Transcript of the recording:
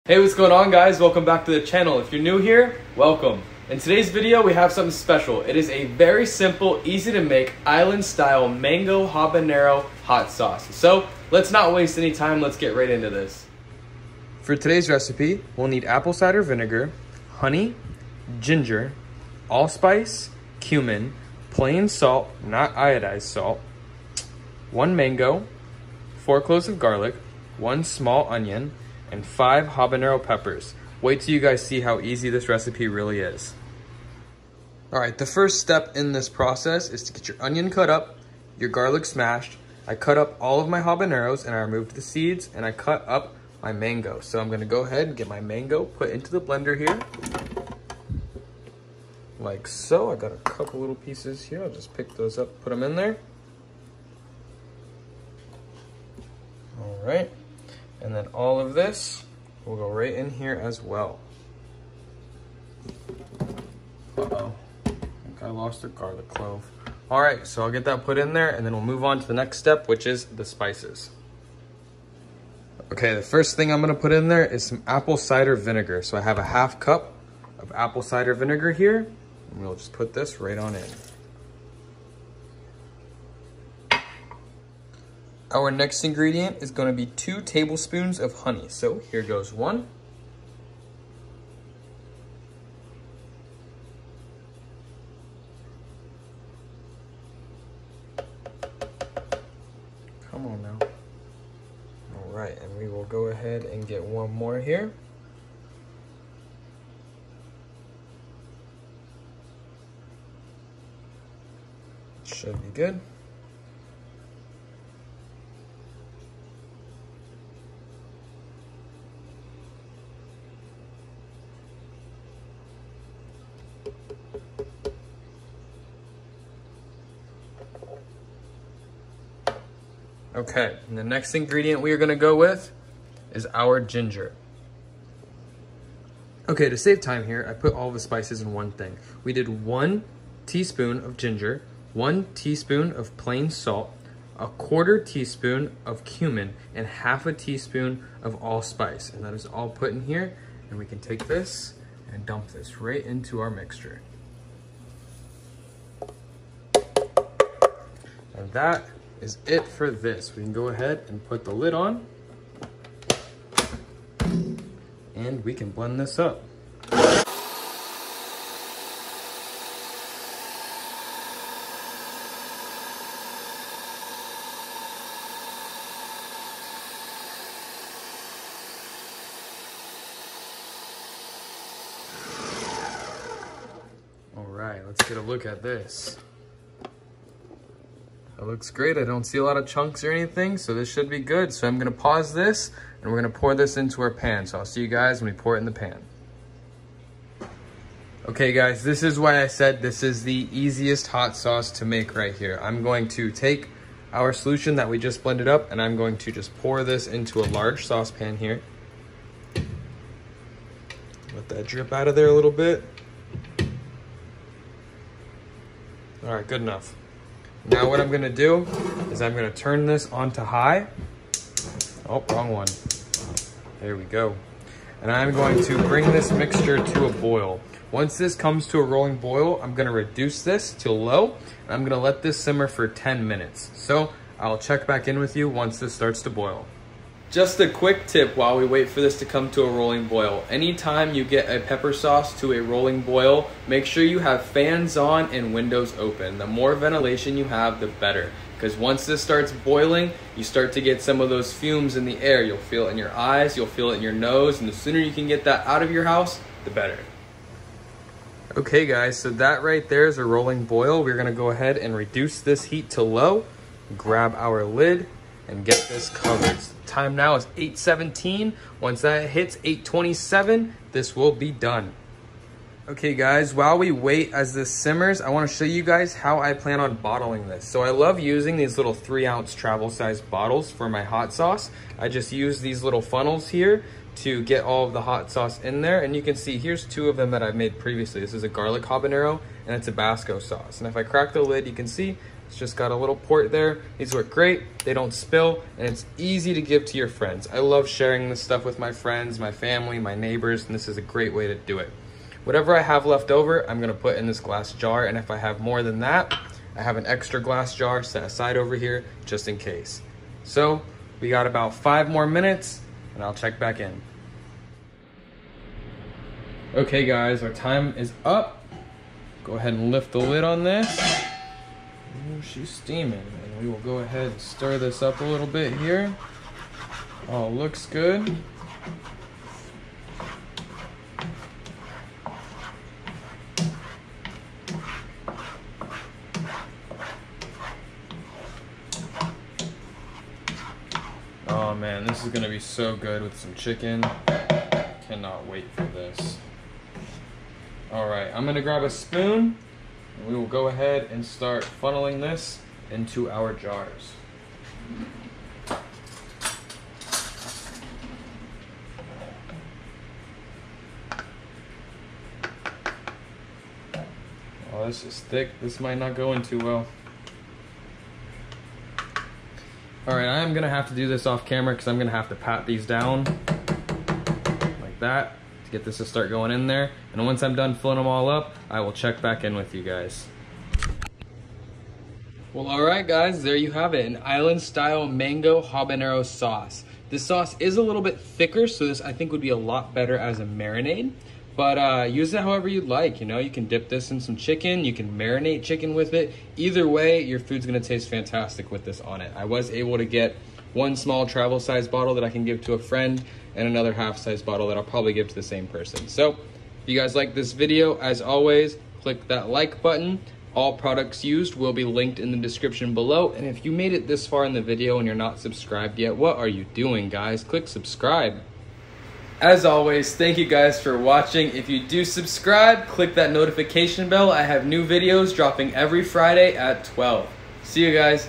Hey, what's going on, guys? Welcome back to the channel. If you're new here, welcome. In today's video, we have something special. It is a very simple, easy to make, island style mango habanero hot sauce. So let's not waste any time, let's get right into this. For today's recipe, we'll need apple cider vinegar, honey, ginger, allspice, cumin, plain salt, not iodized salt, 1 mango, 4 cloves of garlic, 1 small onion, and 5 habanero peppers. Wait till you guys see how easy this recipe really is. All right, the first step in this process is to get your onion cut up, your garlic smashed. I cut up all of my habaneros and I removed the seeds, and I cut up my mango. So I'm gonna go ahead and get my mango put into the blender here. Like so. I got a couple little pieces here. I'll just pick those up, put them in there. All right. And then all of this will go right in here as well. Uh-oh, I think I lost a garlic clove. All right, so I'll get that put in there and then we'll move on to the next step, which is the spices. Okay, the first thing I'm gonna put in there is some apple cider vinegar. So I have a 1/2 cup of apple cider vinegar here, and we'll just put this right on in. Our next ingredient is going to be 2 tablespoons of honey. So here goes 1. Come on now. All right, and we will go ahead and get 1 more here. Should be good. Okay, and the next ingredient we are gonna go with is our ginger. Okay, to save time here, I put all the spices in one thing. We did 1 teaspoon of ginger, 1 teaspoon of plain salt, 1/4 teaspoon of cumin, and 1/2 teaspoon of allspice. And that is all put in here, and we can take this and dump this right into our mixture. And that is it for this. We can go ahead and put the lid on and we can blend this up. All right, let's get a look at this. It looks great. I don't see a lot of chunks or anything, so this should be good. So I'm gonna pause this and we're gonna pour this into our pan. So I'll see you guys when we pour it in the pan. Okay guys, this is why I said this is the easiest hot sauce to make right here. I'm going to take our solution that we just blended up and I'm going to just pour this into a large saucepan here. Let that drip out of there a little bit. All right, good enough. Now what I'm gonna do is I'm gonna turn this onto high. Oh, wrong one. There we go. And I'm going to bring this mixture to a boil. Once this comes to a rolling boil, I'm gonna reduce this to low, and I'm gonna let this simmer for 10 minutes. So I'll check back in with you once this starts to boil. Just a quick tip while we wait for this to come to a rolling boil. Anytime you get a pepper sauce to a rolling boil, make sure you have fans on and windows open. The more ventilation you have, the better. Because once this starts boiling, you start to get some of those fumes in the air. You'll feel it in your eyes, you'll feel it in your nose, and the sooner you can get that out of your house, the better. Okay guys, so that right there is a rolling boil. We're gonna go ahead and reduce this heat to low, grab our lid, and get this covered. Time now is 8:17. Once that hits 8:27, this will be done. Okay guys, while we wait as this simmers, I wanna show you guys how I plan on bottling this. So I love using these little 3-ounce travel size bottles for my hot sauce. I just use these little funnels here to get all of the hot sauce in there. And you can see, here's 2 of them that I've made previously. This is a garlic habanero and a Tabasco sauce. And if I crack the lid, you can see It's just got a little port there. These work great, they don't spill, and it's easy to give to your friends. I love sharing this stuff with my friends, my family, my neighbors, and this is a great way to do it. Whatever I have left over, I'm gonna put in this glass jar, and if I have more than that, I have an extra glass jar set aside over here just in case. So we got about 5 more minutes, and I'll check back in. Okay guys, our time is up. Go ahead and lift the lid on this. Ooh, she's steaming, and we will go ahead and stir this up a little bit here. Oh, looks good. Oh man, this is gonna be so good with some chicken. Cannot wait for this. All right, I'm gonna grab a spoon and we will go ahead and start funneling this into our jars. Oh, this is thick. This might not go in too well. All right, I am gonna have to do this off camera because I'm gonna have to pat these down like that to get this to start going in there. And once I'm done filling them all up, I will check back in with you guys. Well, all right guys, there you have it, an island style mango habanero sauce. This sauce is a little bit thicker, so this I think would be a lot better as a marinade. But use it however you'd like, you know, you can dip this in some chicken, you can marinate chicken with it. Either way, your food's gonna taste fantastic with this on it. I was able to get one small travel size bottle that I can give to a friend and another half size bottle that I'll probably give to the same person. So if you guys like this video, as always, click that like button. All products used will be linked in the description below. And if you made it this far in the video and you're not subscribed yet, what are you doing, guys? Click subscribe. As always, thank you guys for watching. If you do subscribe, click that notification bell. I have new videos dropping every Friday at 12. See you guys.